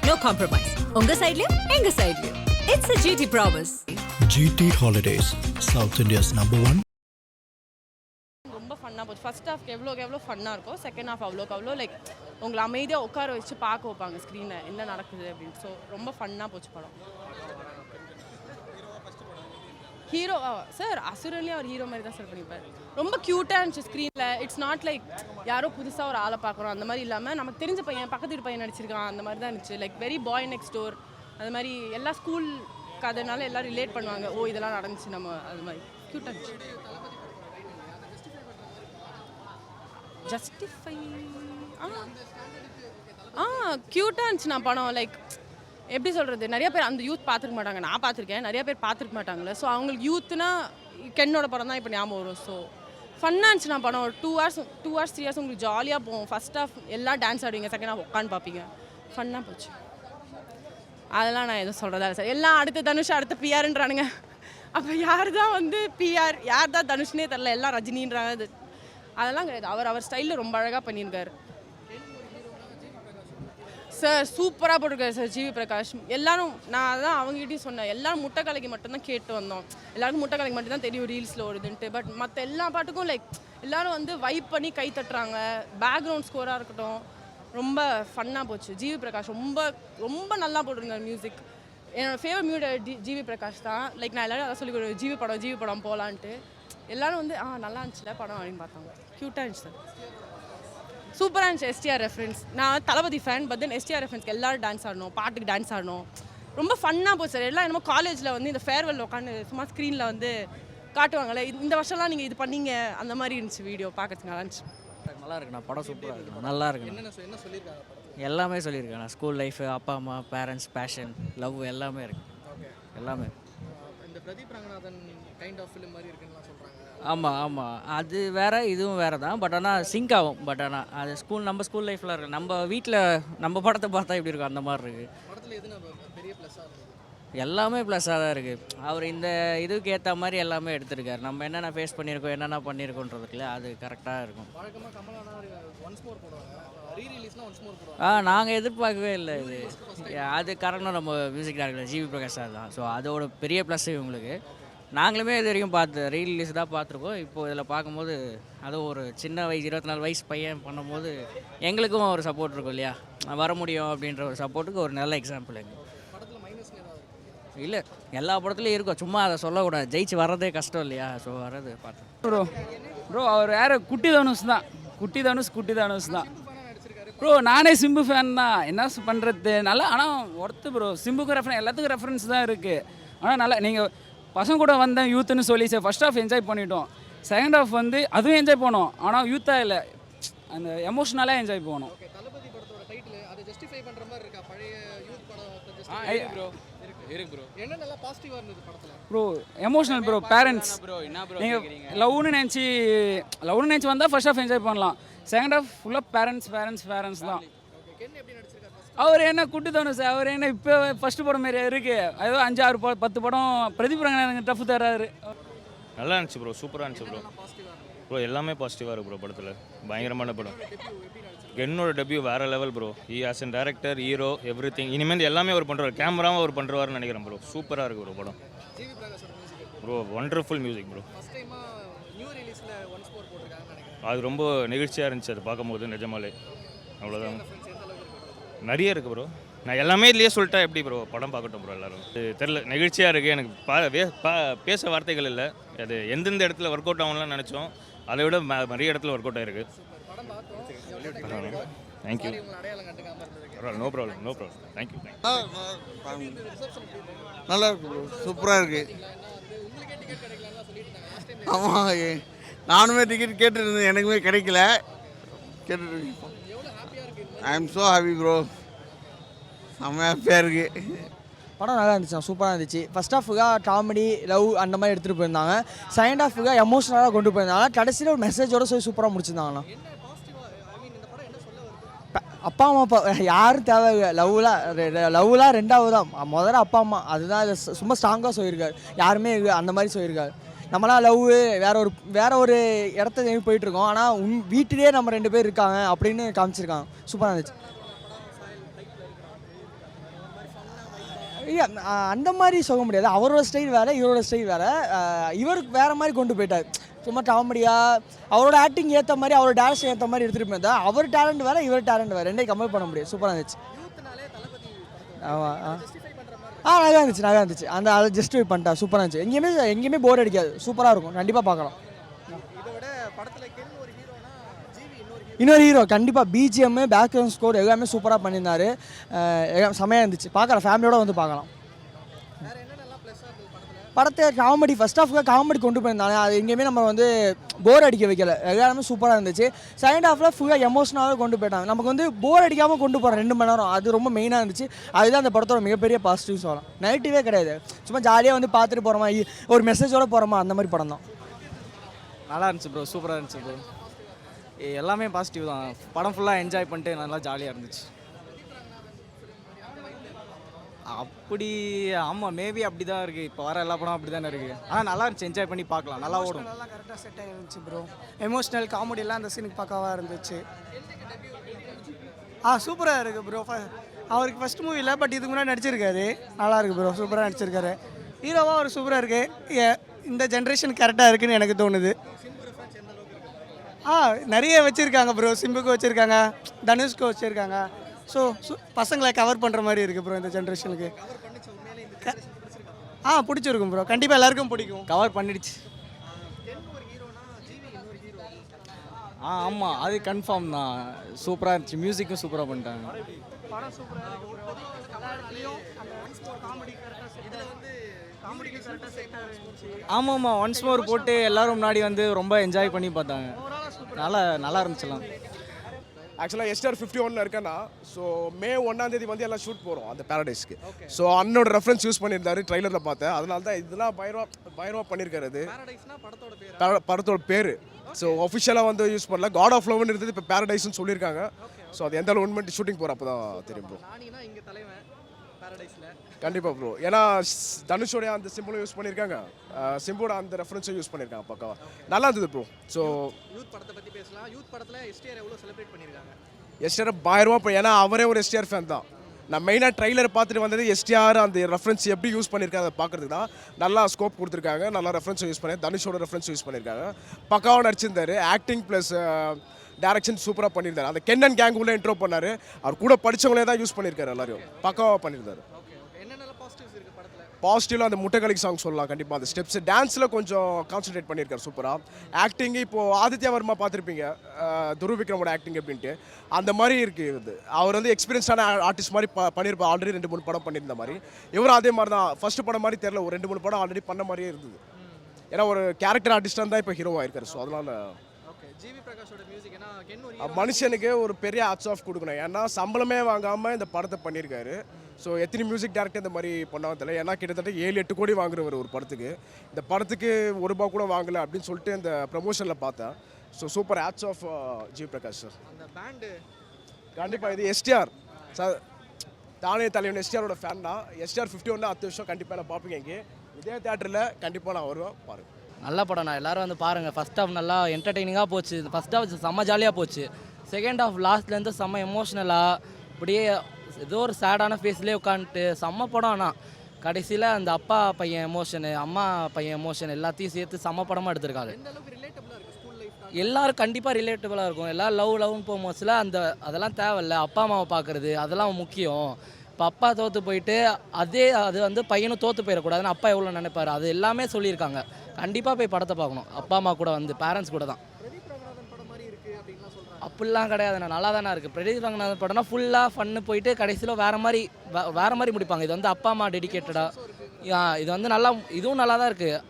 no compromise. உங்க சைடுலயும் எங்க சைடுலயும். It's a GT promise. GT Holidays, South India's #1. ரொம்ப ஃபன்னாக போச்சு. ஃபர்ஸ்ட் ஹாஃப் எவ்வளோ ஃபன்னாக இருக்கும், செகண்ட் ஹாஃப் அவ்வளோ லைக் உங்களை அமைதியாக உட்கார வச்சு பார்க்க வைப்பாங்க ஸ்க்ரீனை என்ன நடக்குது அப்படின்னு. ஸோ ரொம்ப ஃபன்னாக போச்சு படம். ஹீரோ சார் அசுரன்லேயே அவர் ஹீரோ மாதிரி தான் சார் பண்ணிப்பார். ரொம்ப க்யூட்டாக இருந்துச்சு ஸ்க்ரீனில். இட்ஸ் நாட் லைக் யாரோ புதுசாக ஒரு ஆளை பார்க்குறோம் அந்த மாதிரி இல்லாமல் நமக்கு தெரிஞ்ச பையன் பக்கத்து வீட்டு பையன் நடிச்சிருக்கான் அந்த மாதிரி தான் இருந்துச்சு. Like very bye next door அது மாதிரி எல்லா ஸ்கூல் கதைனால எல்லாம் ரிலேட் பண்ணுவாங்க. ஓ இதெல்லாம் நடந்துச்சு நம்ம அது மாதிரி க்யூட்டாக இருந்துச்சு. ஜஸ்டிஃபை க்யூட்டாக இருந்துச்சு நான் படம். லைக் எப்படி சொல்கிறது, நிறைய பேர் அந்த யூத் பார்த்துருக்க மாட்டாங்க. நான் பார்த்துருக்கேன், நிறைய பேர் பார்த்துருக்க மாட்டாங்களே. ஸோ அவங்களுக்கு யூத்துனா கென்னோட படம் தான் இப்போ ஞாபகம் வரும். ஸோ ஃபன்னாக இருந்துச்சு நான் படம். ஒரு 2 hours 3 hours உங்களுக்கு ஜாலியாக போகும். ஃபர்ஸ்ட் ஹாஃப் எல்லாம் டான்ஸ் ஆடுவீங்க, செகண்ட் ஹாஃப் உட்காந்து பார்ப்பீங்க. ஃபன்னாக போச்சு. அதெல்லாம் நான் எதுவும் சொல்கிறதா இல்லை சார். எல்லாம் அடுத்த தனுஷ் அடுத்த பிஆர்ன்றானுங்க. அப்போ யார் தான் வந்து பிஆர் யார் தான் தனுஷ்னே தெரில, எல்லாம் ரஜினின்றாங்க. அதெல்லாம் கிடையாது. அவர் ஸ்டைலில் ரொம்ப அழகாக பண்ணியிருக்காரு சார். சூப்பராக போட்டிருக்காரு சார் ஜிவி பிரகாஷ். எல்லாரும் நான் அதான் அவங்ககிட்டையும் சொன்னேன், எல்லாரும் முட்டை கலைக்கு மட்டும்தான் கேட்டு வந்தோம். எல்லாருக்கும் முட்டை கலைக்கு மட்டும் தான் தெரியும் ரீல்ஸில் வருதுன்ட்டு. பட் மற்ற எல்லா பாட்டுக்கும் லைக் எல்லோரும் வந்து வைப் பண்ணி கை தட்டுறாங்க. பேக்ரவுண்ட் ஸ்கோராக இருக்கட்டும் ரொம்ப ஃபன்னாக போச்சு. ஜிவி பிரகாஷ் ரொம்ப ரொம்ப நல்லா போட்டிருந்தார் மியூசிக். என்னோடய ஃபேவரட் ஜிவி பிரகாஷ் தான். லைக் நான் எல்லோரும் அதான் சொல்லி ஜிவி படம் போகலான்ட்டு. எல்லோரும் வந்து நல்லா இருந்துச்சுல படம் அப்படின்னு பார்த்தாங்க. க்யூட்டாக இருந்துச்சு சார், சூப்பராக இருந்துச்சு. STR reference. நான் தளபதி ஃபேன், பட் தென் எஸ்டிஆர் ரெஃபரன்ஸ்க்கு எல்லோரும் டான்ஸ் ஆடணும், பாட்டுக்கு டான்ஸ் ஆடணும். ரொம்ப ஃபன்னாக போச்சு சார். எல்லாம் என்னமோ காலேஜில் வந்து இந்த ஃபேர்வெல் உட்காந்து சும்மா ஸ்க்ரீனில் வந்து காட்டுவாங்களே, இந்த வருஷம்லாம் நீங்கள் இது பண்ணீங்க அந்த மாதிரி இருந்துச்சு. வீடியோ பார்க்கறதுக்கு நல்லா இருந்துச்சு. நல்லா இருக்குண்ணா, படம் சூப்பராக இருக்குண்ணா, நல்லா இருக்குண்ணா. என்ன சொல்லியிருக்காங்க? எல்லாமே சொல்லியிருக்கேண்ணா. ஸ்கூல் லைஃபு, அப்பா அம்மா, பேரண்ட்ஸ், பேஷன், லவ் எல்லாமே இருக்குது. எல்லாமே இந்த Pradeep Ranganathan kind of film மாதிரி இருக்குன்னு சொல்கிறாங்க. ஆமாம், அது வேறு இதுவும் வேறு தான். பட் ஆனால் சிங்க் ஆகும். பட் ஆனால் அது நம்ம ஸ்கூல் லைஃப்பில் இருக்குது. நம்ம வீட்டில் நம்ம படத்தை பார்த்தா எப்படி இருக்கும் அந்த மாதிரி இருக்குது. படத்தில் எது பெரிய ப்ளஸ்ஸாக இருக்குது? எல்லாமே ப்ளஸ்ஸாக தான் இருக்குது. அவர் இந்த இதுக்கு ஏற்ற மாதிரி எல்லாமே எடுத்திருக்காரு. நம்ம என்னென்ன ஃபேஸ் பண்ணியிருக்கோம், என்னென்ன பண்ணியிருக்கோன்றதுக்குல அது கரெக்டாக இருக்கும். வழக்கமாக கமலானா ஒன்ஸ் மோர் போடுவாங்க, ரீரிலீஸ்னால் ஒன்ஸ் மோர் போடுவாங்க. நாங்கள் எதிர்பார்க்கவே இல்லை இது. அது காரணம் நம்ம music director GV Prakash sir தான். ஸோ அதோட பெரிய ப்ளஸ் இவங்களுக்கு. நாங்களுமே இது வரைக்கும் ரீரிலீஸ் தான் பார்த்துருக்கோம். இப்போது இதில் பார்க்கும்போது அதுவும் ஒரு சின்ன வயசு 24 வயசு பையன் பண்ணும்போது எங்களுக்கும் ஒரு சப்போர்ட் இருக்கும் இல்லையா, வர முடியும் அப்படின்ற ஒரு சப்போர்ட்டுக்கு ஒரு நல்ல எக்ஸாம்பிள் எங்கள் இல்லை. எல்லா படத்துலையும் இருக்கும், சும்மா அதை சொல்லக்கூடாது. ஜெயிச்சு வர்றதே கஷ்டம் இல்லையா. ஸோ வர்றது பார்த்தேன் ப்ரோ அவர் யார் குட்டி தனுஷ் தான். குட்டி தனுஷ் தான் ப்ரோ. நானே சிம்பு ஃபேன் தான். என்ன பண்ணுறது நல்லா. ஆனால் ஒர்த்து ப்ரோ. சிம்புக்கு எல்லாத்துக்கும் ரெஃபரன்ஸ் தான் இருக்குது. ஆனால் நல்லா நீங்கள் பசங்க கூட வந்தேன் யூத்துன்னு சொல்லி சார் ஃபஸ்ட் ஹாஃப் என்ஜாய் பண்ணிட்டோம். செகண்ட் ஹாஃப் வந்து அதுவும் என்ஜாய் பண்ணோம். ஆனால் யூத்தாக இல்லை, அந்த எமோஷ்னலாக என்ஜாய் பண்ணோம். தளபதி படத்தோட டைட்டில் அதை ஜஸ்டிஃபை பண்ணுற மாதிரி இருக்கா? பழைய யூத் படம் ப்ரோ இருக்கு ப்ரோ. என்ன நல்லா பாசிட்டிவாக இருந்தது படத்தில் ப்ரோ? Emotional bro. பேரண்ட்ஸ் நீங்கள் லவ்னு நினச்சி வந்தால் ஃபர்ஸ்ட் ஹாஃப் என்ஜாய் பண்ணலாம். செகண்ட் ஹாஃப் ஃபுல்லாக பேரண்ட்ஸ் தான். அவர் என்ன குட்டி தனுஷ், அவர் என்ன இப்போ ஃபஸ்ட்டு படம் மாரி இருக்குது. ஏதோ 5 6 10 படம் பிரதீப் ரங்கநாதன் டஃப் தராரு. நல்லா இருந்துச்சு ப்ரோ, சூப்பராக இருந்துச்சு ப்ரோ. எல்லாமே பாசிட்டிவாக இருக்குது ப்ரோ. படத்தில் பயங்கரமான படம். என்னோட டெபியூ வேறு level bro. As an director, hero, every thing. இனிமேல் எல்லாமே அவர் பண்ணுறாரு. கேமராவும் அவர் பண்ணுறாருன்னு நினைக்கிறேன் ப்ரோ. சூப்பராக இருக்குது ப்ரோ படம். Bro wonderful music bro. அது ரொம்ப நெகிழ்ச்சியாக இருந்துச்சு அது பார்க்கும்போது. நிஜமாலே அவ்வளோதான். நிறைய இருக்குது ப்ரோ. நான் எல்லாமே இதுலேயே சொல்லிட்டா எப்படி ப்ரோ படம் பார்க்கட்டும் ப்ரோ. எல்லோரும் தெரில, நெகிழ்ச்சியாக இருக்குது. எனக்கு பேச வார்த்தைகள் இல்லை. அது எந்தெந்த இடத்துல ஒர்க் அவுட் ஆகும்லாம் நினச்சோம், அதை விட நிறைய இடத்துல ஒர்க் அவுட் ஆகிருக்கு. தேங்க்யூ. No problem. தேங்க்யூ. நல்லா இருக்கு ப்ரோ, சூப்பராக இருக்குது. ஆமாம், நானுமே டிக்கெட் கேட்டுருந்தேன், எனக்குமே கிடைக்கல. கேட்டுருக்கேன். I am so happy bro. செம்ம ஹாப்பியாக இருக்குது. படம் நல்லா இருந்துச்சு, சூப்பராக இருந்துச்சு. ஃபஸ்ட் ஹாஃபுக்காக காமெடி லவ் அந்த மாதிரி எடுத்துகிட்டு போயிருந்தாங்க. செகண்ட் ஹாஃபுக்காக எமோஷனலாக கொண்டு போயிருந்தாங்க. கடைசியில் ஒரு மெசேஜோட சொல்லி சூப்பராக முடிச்சிருந்தாங்கண்ணா. அப்பா அம்மா யாரும் தேவை லவ்லாம் ரெண்டாவது தான். முதல்ல அப்பா அம்மா, அதுதான் சும்மா ஸ்ட்ராங்காக சொல்லியிருக்காரு. யாருமே அந்த மாதிரி சொல்லியிருக்காரு. நம்மளாம் லவ் வேற ஒரு இடத்த போயிட்டுருக்கோம், ஆனால் வீட்டிலே நம்ம 2 பேர் இருக்காங்க அப்படின்னு காமிச்சிருக்காங்க. சூப்பராக இருந்துச்சு. இல்லை அந்த மாதிரி சொல்ல முடியாது. அவரோட ஸ்டைல் வேறு, இவரோட ஸ்டைல் வேறு. இவருக்கு வேறு மாதிரி கொண்டு போயிட்டார். சும்மா காமெடியாக அவரோட ஆக்டிங் ஏற்ற மாதிரி, அவரோட டான்ஸ் ஏற்ற மாதிரி எடுத்துகிட்டு போயிருந்தா. அவர் டேலண்ட் வேறு, இவர் டேலண்ட் வேறு, ரெண்டையும் கம்பேர் பண்ண முடியாது. சூப்பராக இருந்துச்சு. ஆமாம் நல்லா இருந்துச்சு. அந்த அதை ஜஸ்டிஃபை பண்ணிட்டா. சூப்பராக இருந்துச்சு. எங்கேயுமே போர் அடிக்காது. சூப்பராக இருக்கும். கண்டிப்பாக பார்க்கலாம். இன்னொரு ஹீரோ கண்டிப்பாக. பிஜிஎம், பேக்ரவுண்ட் ஸ்கோர் எல்லாமே சூப்பராக பண்ணியிருந்தாரு. செமையாக இருந்துச்சு. பார்க்கலாம், ஃபேமிலியோட வந்து பார்க்கலாம். படத்தை காமெடி ஃபர்ஸ்ட் ஹாஃப்ல காமெடி கொண்டு போயிருந்தாங்க. அது எங்கேயுமே நம்ம வந்து போர் அடிக்க வைக்கல. எல்லாமே சூப்பராக இருந்துச்சு. செகண்ட் ஹாஃபில் ஃபுல்லாக எமோஷனலாகவே கொண்டு போயிட்டாங்க. நமக்கு வந்து போர் அடிக்காமல் கொண்டு போகிறோம் 2 மணி நேரம். அது ரொம்ப மெயினாக இருந்துச்சு. அதுதான் அந்த படத்தோட மிகப்பெரிய பாசிட்டிவ் சொல்லலாம். நெகட்டிவே கிடையாது. சும்மா ஜாலியாக வந்து பார்த்துட்டு போகிறோமா, ஒரு மெசேஜோட போகிறோமா, அந்த மாதிரி படம் தான். நல்லா இருந்துச்சு ப்ரோ, சூப்பராக இருந்துச்சு ப்ரோ. எல்லாமே பாசிட்டிவ் தான். படம் ஃபுல்லாக என்ஜாய் பண்ணிட்டு நல்லா ஜாலியாக இருந்துச்சு. அப்படி ஆமாம், மேபி அப்படி தான் இருக்குது. இப்போ வர எல்லா படம் அப்படி தானே இருக்குது. ஆனால் நல்லா இருந்துச்சு, என்ஜாய் பண்ணி பார்க்கலாம். நல்லா ஓடும். நல்லா கரெக்டாக செட் ஆகிருந்துச்சு ப்ரோ. எமோஷ்னல் காமெடியெல்லாம் அந்த சீனுக்கு பக்காவாக இருந்துச்சு. சூப்பராக இருக்குது ப்ரோ. அவருக்கு ஃபஸ்ட் மூவி இல்லை, பட் இதுக்கு முன்னாடி நடிச்சிருக்காரு. நல்லா இருக்குது ப்ரோ, சூப்பராக நடிச்சிருக்காரு. ஹீரோவாக அவர் சூப்பராக இருக்குது. இந்த ஜென்ரேஷன் கரெக்டாக இருக்குதுன்னு எனக்கு தோணுது. நிறைய வச்சுருக்காங்க ப்ரோ. சிம்புக்கு வச்சுருக்காங்க, தனுஷ்க்கு வச்சுருக்காங்க. ஸோ பசங்களை கவர் பண்ணுற மாதிரி இருக்குது ப்ரோ இந்த ஜென்ரேஷனுக்கு. பிடிச்சிருக்கும் ப்ரோ. கண்டிப்பாக எல்லாருக்கும் பிடிக்கும். கவர் பண்ணிடுச்சு. ஆமாம், அது கன்ஃபார்ம் தான். சூப்பராக இருந்துச்சு. மியூசிக்கும் சூப்பராக பண்ணிட்டாங்க. ஆமாம்மா, ஒன்ஸ் மோர் போட்டு எல்லோரும் முன்னாடி வந்து ரொம்ப என்ஜாய் பண்ணி பார்த்தாங்க. நல்லா இருந்துச்சுலாம். ஆக்சுவலாக எஸ்ஆர் 51 இருக்கேன்னா, ஸோ மே 1ஆம் தேதி வந்து எல்லாம் ஷூட் போகிறோம் அந்த பேரடைஸ்க்கு. ஸோ அண்ணோட ரெஃபரன்ஸ் யூஸ் பண்ணியிருந்தாரு ட்ரைலரில் பார்த்தேன். அதனால தான் இதெல்லாம் பயங்கரமாக பண்ணியிருக்காரு. அது படத்தோட பேர். ஸோ ஒஃபிஷியலாக வந்து யூஸ் பண்ணல. காட் ஆஃப் லவ்னு இருந்தது, இப்போ பேரடைஸ்னு சொல்லியிருக்காங்க. ஸோ அது எந்த அளவு உண்மை ஷூட்டிங் போகிற அப்போ தான் தெரியும் ப்ரோ. கண்டிப்பாக ப்ரோ. ஏன்னா தனுஷோடைய அந்த சிம்பிளும் யூஸ் பண்ணியிருக்காங்க, சிம்போட அந்த ரெஃபரன்ஸும் யூஸ் பண்ணியிருக்காங்க. பக்காவா நல்லா இருந்தது ப்ரோ. ஸோ யூத் படத்தை பற்றி பேசலாம். யூத் படத்தில் எஸ்டிஆர் எவ்வளோ செலிப்ரேட் பண்ணியிருக்காங்க? எஸ்டிஆர் பயங்கரமாக இப்போ, ஏன்னா அவரே ஒரு எஸ்டிஆர் ஃபேன் தான். நான் மெயினாக ட்ரைலர் பார்த்துட்டு வந்தது எஸ்டிஆர் அந்த ரெஃபரன்ஸ் எப்படி யூஸ் பண்ணியிருக்காங்க அதை பார்க்குறதுக்கு தான். நல்லா ஸ்கோப் கொடுத்துருக்காங்க. நல்லா ரெஃபரன்ஸும் யூஸ் பண்ணி, தனுஷோட ரெஃபரன்ஸ் யூஸ் பண்ணியிருக்காங்க. பக்காவாக நடிச்சிருந்தாரு. ஆக்டிங் ப்ளஸ் டேரக்ஷன் சூப்பராக பண்ணியிருந்தார். அந்த கென்னன் கேங் உள்ள இன்ட்ரோ பண்ணார். அவர் கூட படித்தவங்களே தான் யூஸ் பண்ணியிருக்காரு. எல்லாரையும் பக்காவாக பண்ணியிருந்தார். பாசிட்டிவ்லாம் அந்த முட்டைக்கலிக்கு சாங் சொல்லலாம். கண்டிப்பாக அந்த ஸ்டெப்ஸ் டான்ஸில் கொஞ்சம் கான்சன்ட்ரேட் பண்ணியிருக்காரு சூப்பராக. ஆக்டிங்கு இப்போது ஆதித்யா வர்மா பார்த்துருப்பீங்க, துருவிக்ரமோட ஆக்டிங் எப்படின்ட்டு அந்த மாதிரி இருக்குது. அவர் வந்து எக்ஸ்பீரியன்ஸான ஆர்டிஸ்ட் மாதிரி பண்ணியிருப்பார். ஆல்ரெடி 2-3 படம் பண்ணியிருந்த மாதிரி. இவரும் அதே மாதிரி தான். ஃபஸ்ட்டு படம் மாதிரி தெரியல, ஒரு 2-3 படம் ஆல்ரெடி பண்ண மாதிரியே இருந்தது. ஏன்னா ஒரு கேரக்டர் ஆர்டிஸ்டாக தான் இப்போ ஹீரோவாக இருக்காரு. ஸோ அதனால் மனுஷனுக்கு ஒரு பெரிய ஹேட்ஸ் ஆஃப் கொடுக்கணும். ஏன்னா சம்பளமே வாங்காமல் இந்த படத்தை பண்ணியிருக்காரு. ஸோ எத்தனை மியூசிக் டேரக்டர் இந்த மாதிரி பண்ணாமல் தெரியல. ஏன்னா கிட்டத்தட்ட 7-8 கோடி வாங்குறவர் ஒரு படத்துக்கு. இந்த படத்துக்கு ₹1 கூட வாங்கலை அப்படின்னு சொல்லிட்டு இந்த ப்ரமோஷனில் பார்த்தேன். So super hats off G Prakash sir. அந்த பேண்டு கண்டிப்பாக இது எஸ்டிஆர் சார், தானே தலைவன் எஸ்டிஆரோட ஃபேன் தான். எஸ்டிஆர் 51 10 வருஷம் கண்டிப்பாக நான் பார்ப்பீங்க. இங்கே இதே தேட்டரில் கண்டிப்பாக நான் வருவேன், பாருங்கள். நல்ல படம் நான் எல்லோரும் வந்து பாருங்கள். ஃபஸ்ட் ஹாஃப் நல்லா என்டர்டெய்னிங்காக போச்சு. ஃபஸ்ட் ஹாஃப் செம்ம ஜாலியாக போச்சு. செகண்ட் ஹாஃப் லாஸ்ட்லேருந்து செம்ம எமோஷ்னலாக அப்படியே ஏதோ ஒரு சேடான ஃபேஸ்லேயே உட்காந்துட்டு செம்ம படம். ஆனால் கடைசியில் அந்த அப்பா பையன் எமோஷனு, அம்மா பையன் எமோஷன் எல்லாத்தையும் சேர்த்து செம்ம படமாக எடுத்திருக்காங்க. எல்லோரும் கண்டிப்பாக ரிலேட்டபுளாக இருக்கும். எல்லோரும் லவ்னு போகும்போதுல அதெல்லாம் தேவையில்ல. அப்பா அம்மாவை பார்க்குறது அதெல்லாம் முக்கியம். இப்போ அப்பா தோற்று போயிட்டு அது வந்து பையனும் தோற்று போயிடக்கூடாதுன்னு அப்பா எவ்வளோ நினைப்பார். அது எல்லாமே சொல்லியிருக்காங்க. கண்டிப்பாக போய் படத்தை பார்க்கணும். அப்பா அம்மா கூட வந்து பேரண்ட்ஸ் கூட தான். அப்படிலாம் கிடையாது, நான் நல்லா தானே இருக்குது. பிரதீப் ரங்கநாதன் படம்னா ஃபுல்லாக ஃபன்னு போயிட்டு கடைசியில் வேறு மாதிரி முடிப்பாங்க. இது வந்து அப்பா அம்மா டெடிக்கேட்டடாக. இது வந்து நல்லா, இதுவும் நல்லா தான் இருக்குது.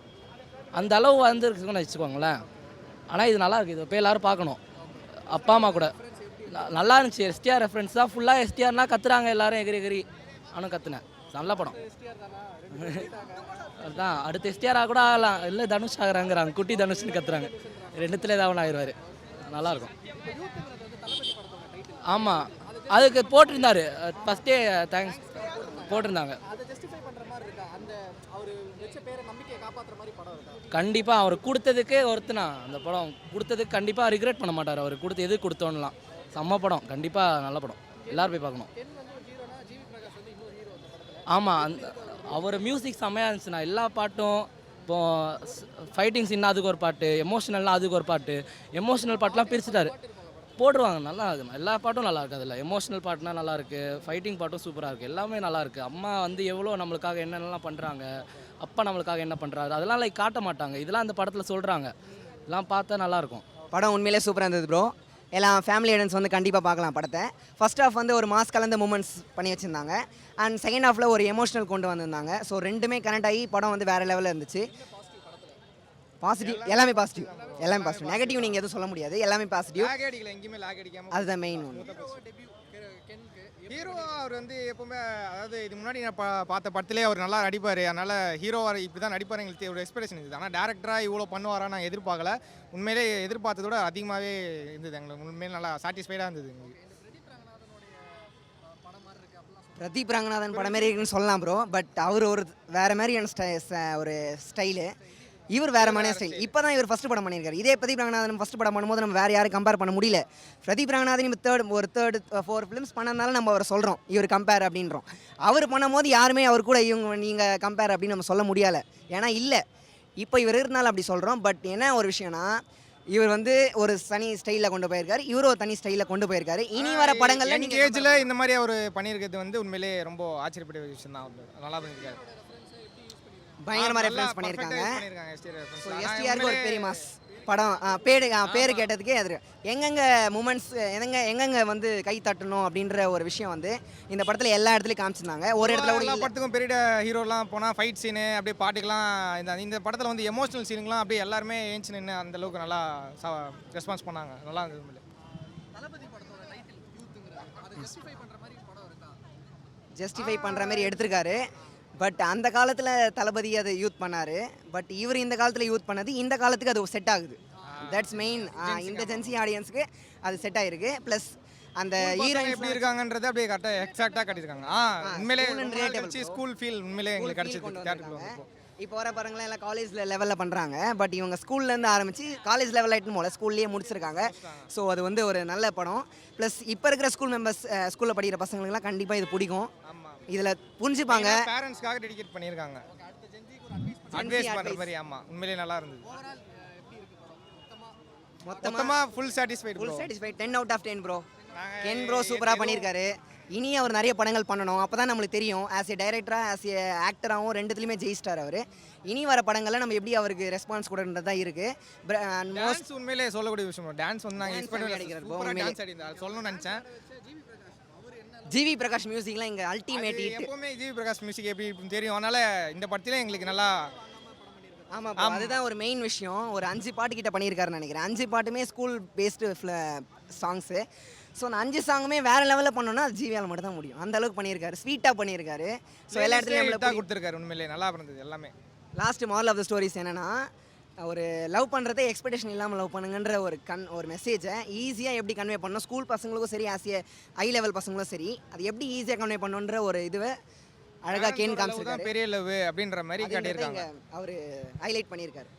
அந்த அளவு வந்து இருக்குன்னு வச்சுக்கோங்களேன். ஆனால் இது நல்லா இருக்குது. இது போய் எல்லோரும் பார்க்கணும். அப்பா அம்மா கூட நல்லா இருந்துச்சு. எஸ்டிஆர் ரெஃபரன்ஸ் தான். ஃபுல்லாக எஸ்டிஆர்னா கத்துறாங்க எல்லோரும் எகிரி. நானும் கற்றுனேன். நல்ல படம் அதுதான். அடுத்து எஸ்டிஆராக கூட ஆகலாம். இல்லை தனுஷ் ஆகிறாங்கிறாங்க. குட்டி தனுஷ்னு கத்துறாங்க. 2த்துல ஏதாவது ஒன்று ஆகிடுவார். நல்லாயிருக்கும். ஆமாம், அதுக்கு போட்டிருந்தாரு ஃபஸ்ட்டே. தேங்க்ஸ் போட்டிருந்தாங்க. கண்டிப்பாக அவர் கொடுத்ததுக்கு ஒருத்தனா அந்த படம் கொடுத்ததுக்கு கண்டிப்பாக ரிக்ரெட் பண்ண மாட்டார். அவர் கொடுத்து எது கொடுத்தோன்னலாம் செம்ம படம். கண்டிப்பாக நல்ல படம். எல்லோரும் போய் பார்க்கணும். ஆமாம், அவர் மியூசிக் செம்மையாக இருந்துச்சுண்ணா. எல்லா பாட்டும் இப்போ ஃபைட்டிங் சீன் அதுக்கு ஒரு பாட்டு, எமோஷனல்னா அதுக்கு ஒரு பாட்டு, எமோஷனல் பாட்டுலாம் பிரிச்சுட்டாரு போடுவாங்க. நல்லா இருக்குண்ணா, எல்லா பாட்டும் நல்லா இருக்குது. அதில் எமோஷனல் பாட்டுனா நல்லா இருக்குது, ஃபைட்டிங் பாட்டும் சூப்பராக இருக்குது, எல்லாமே நல்லா இருக்குது. அம்மா வந்து எவ்வளோ நம்மளுக்காக என்னென்னலாம் பண்ணுறாங்க, அப்பா நம்மளுக்காக என்ன பண்ணுறாரு, அதெல்லாம் லைக் காட்ட மாட்டாங்க. இதெல்லாம் அந்த படத்தில் சொல்கிறாங்க. இதெல்லாம் பார்த்தா நல்லாயிருக்கும். படம் உண்மையிலே சூப்பராக இருந்தது ப்ரோ. எல்லாம் ஃபேமிலி ஆடியன்ஸ் வந்து கண்டிப்பாக பார்க்கலாம் படத்தை. ஃபர்ஸ்ட் ஹாஃப் வந்து ஒரு மாஸ் கலந்த மூமெண்ட்ஸ் பண்ணி வச்சுருந்தாங்க, அண்ட் செகண்ட் ஹாஃபில் ஒரு எமோஷனல் கொண்டு வந்திருந்தாங்க. ஸோ ரெண்டுமே கனெக்ட் ஆகி படம் வந்து வேறு லெவலில் இருந்துச்சு. பாசிட்டிவ், எல்லாமே பாசிட்டிவ், எல்லாமே பாசிட்டிவ். நெகட்டிவ் நீங்கள் எதுவும் சொல்ல முடியாது, எல்லாமே பாசிட்டிவ். அதுதான் மெயின் ஒன்று. ஹீரோ அவர் வந்து எப்பவுமே, அதாவது இது முன்னாடி நான் பார்த்த படத்திலே அவர் நல்லா நடிப்பார். அதனால் ஹீரோவாக இப்படி தான் நடிப்பார் எங்களுக்கு ஒரு எக்ஸ்பெக்டேஷன் இருந்தது. ஆனால் டேரக்டராக இவ்வளோ பண்ணுவாரா நான் எதிர்பார்க்கல. உண்மையிலே எதிர்பார்த்ததோட அதிகமாகவே இருந்தது எங்களுக்கு. உண்மையிலே நல்லா சாட்டிஸ்ஃபைடாக இருந்தது எங்களுக்கு. பிரதீப் ரங்கநாதன் படம் மாரி இருக்குன்னு சொல்லலாம் ப்ரோ. பட் அவர் ஒரு வேறு மாதிரியான ஒரு ஸ்டைலு, இவர் வேறு மாதிரியான ஸ்டைல். இப்போ தான் இவர் ஃபஸ்ட்டு படம் பண்ணியிருக்காரு. இதே பிரதீப் ரங்கநாதன் ஃபஸ்ட்டு படம் பண்ணும்போது நம்ம வேறு யாரும் கம்பேர் பண்ண முடியல. பிரதீப் ரங்கநாதன் இப்போ தேர்ட் 4 ஃபிலிம்ஸ் பண்ணதுனால நம்ம அவரை சொல்கிறோம் இவர் கம்பேர் அப்படின்றோம். அவர் பண்ணும்போது யாருமே அவர் கூட இவங்க நீங்கள் கம்பேர் அப்படின்னு நம்ம சொல்ல முடியலை. ஏன்னா இல்லை, இப்போ இவர் இருந்தாலும் அப்படி சொல்கிறோம். பட் என்ன ஒரு விஷயம்னா, இவர் வந்து ஒரு தனி ஸ்டைலில் கொண்டு போயிருக்காரு, இவரும் ஒரு தனி ஸ்டைலில் கொண்டு போயிருக்காரு. இனி வர படங்களில் நீங்கள் ஏஜில் இந்த மாதிரி அவர் பண்ணியிருக்கிறது வந்து உண்மையிலே ரொம்ப ஆச்சரியப்பட்ட விஷயம் தான். நல்லா பண்ணியிருக்காரு, பயங்கரமாக ரெஃபரன்ஸ் பண்ணியிருக்காங்க. ஸோ எஸ்டிஆருக்கு ஒரு பெரிய மாஸ் படம். பேர் கேட்டதுக்கே அது எங்கெங்கே மூமெண்ட்ஸ் எங்கெங்கே வந்து கை தட்டணும் அப்படின்ற ஒரு விஷயம் வந்து இந்த படத்தில் எல்லா இடத்துலையும் காமிச்சிருந்தாங்க. ஒரு இடத்துல எல்லா படத்துக்கும் பெரிய ஹீரோலாம் போனால் ஃபைட் சீனு அப்படியே பாட்டுக்கெலாம் இந்த படத்தில் வந்து எமோஷனல் சீனுங்கெலாம் அப்படியே எல்லாருமே ஏஞ்சி நின்று அந்த அளவுக்கு நல்லா ரெஸ்பான்ஸ் பண்ணாங்க. நல்லா இருந்தது. ஜஸ்டிஃபை பண்ணுற மாதிரி எடுத்திருக்காரு. பட் அந்த காலத்தில் தளபதி அதை யூத் பண்ணார். பட் இவர் இந்த காலத்தில் யூத் பண்ணது இந்த காலத்துக்கு அது செட் ஆகுது. That's main. இந்த ஜென்சி ஆடியன்ஸுக்கு அது செட் ஆகிருக்கு. ப்ளஸ் அந்த ஹீரோயின் எப்படி இருக்காங்கன்றது அப்படியே கரெக்டாக எக்ஸாக்டாக காட்டியிருக்காங்க. உண்மையிலே ஸ்கூல் ஃபீல் உண்மையிலே எங்களுக்கு கிடச்சிருக்கு. இப்போ வர படங்கள்லாம் எல்லாம் காலேஜ் லெவலில் பண்ணுறாங்க. பட் இவங்க ஸ்கூல்லேருந்து ஆரம்பித்து காலேஜ் லெவல் ஆகிட்டு போல ஸ்கூல்லேயே முடிச்சிருக்காங்க. ஸோ அது வந்து ஒரு நல்ல படம். ப்ளஸ் இப்போ இருக்கிற ஸ்கூல் மெம்பர்ஸ், ஸ்கூலில் படிக்கிற பசங்களுக்குலாம் கண்டிப்பாக இது பிடிக்கும். இதில் புரிஞ்சுப்பாங்க. பேரண்ட்ஸ்க்காக டெடிகேட் பண்ணியிருக்காங்க, அட்வைஸ் பண்ணுற மாதிரி. ஆமாம், உண்மையிலே நல்லா இருந்தது. மொத்தமாக full satisfied. 10 out of 10 bro. 10 bro சூப்பராக பண்ணியிருக்காரு. இனி அவர் நிறைய படங்கள் பண்ணணும், அப்போ தான் நம்மளுக்கு தெரியும். ஆஸ் ஏ டைரக்டராக, ஆஸ் ஏ ஆக்டராகவும் ரெண்டுத்துலையுமே ஜெயிச்சிட்டார் அவர். இனி வர படங்களில் நம்ம எப்படி அவருக்கு ரெஸ்பான்ஸ் கொடுன்றது தான் இருக்குது. மோஸ்ட் உண்மையிலே சொல்லக்கூடிய விஷயம் டான்ஸ் வந்து நாங்கள் சொல்லணும்னு நினச்சேன். ஜிவி பிரகாஷ் மியூசிக்லாம் இங்கே அல்டிமேட். எப்பவுமே ஜிவி பிரகாஷ் மியூசிக் எப்படி தெரியும், அதனால இந்த படத்தில் எங்களுக்கு நல்லா. ஆமாம், அதுதான் ஒரு மெயின் விஷயம். ஒரு 5 பாட்டு கிட்ட பண்ணியிருக்காருன்னு நினைக்கிறேன். 5 பாட்டுமே ஸ்கூல் பேஸ்டு சாங்ஸு. ஸோ அந்த 5 சாங்குமே வேறு லெவலில் பண்ணோன்னா அது ஜிவியால் மட்டும் தான் முடியும். அந்த அளவுக்கு பண்ணியிருக்காரு, ஸ்வீட்டாக பண்ணியிருக்காரு. ஸோ எல்லா இடத்துலையும் கொடுத்துருக்காரு. உண்மையிலே நல்லா இருந்தது எல்லாமே. Last moral of the stories என்னென்னா, ஒரு லவ் பண்ணுறதே எக்ஸ்பெக்டேஷன் இல்லாமல் லவ் பண்ணுங்கன்ற ஒரு மெசேஜை ஈஸியாக எப்படி கன்வே பண்ணணும், ஸ்கூல் பசங்களுக்கும் சரி, ஆஸ் ஏ ஹை லெவல் பசங்களும் சரி, அது எப்படி ஈஸியாக கன்வே பண்ணணுன்ற ஒரு இதுவை அழகாக கேன் காமிச்சிருக்காரு. பெரிய லவ் அப்படின்ற மாதிரி காட்டியிருக்காங்க. அவர் ஹைலைட் பண்ணியிருக்காரு.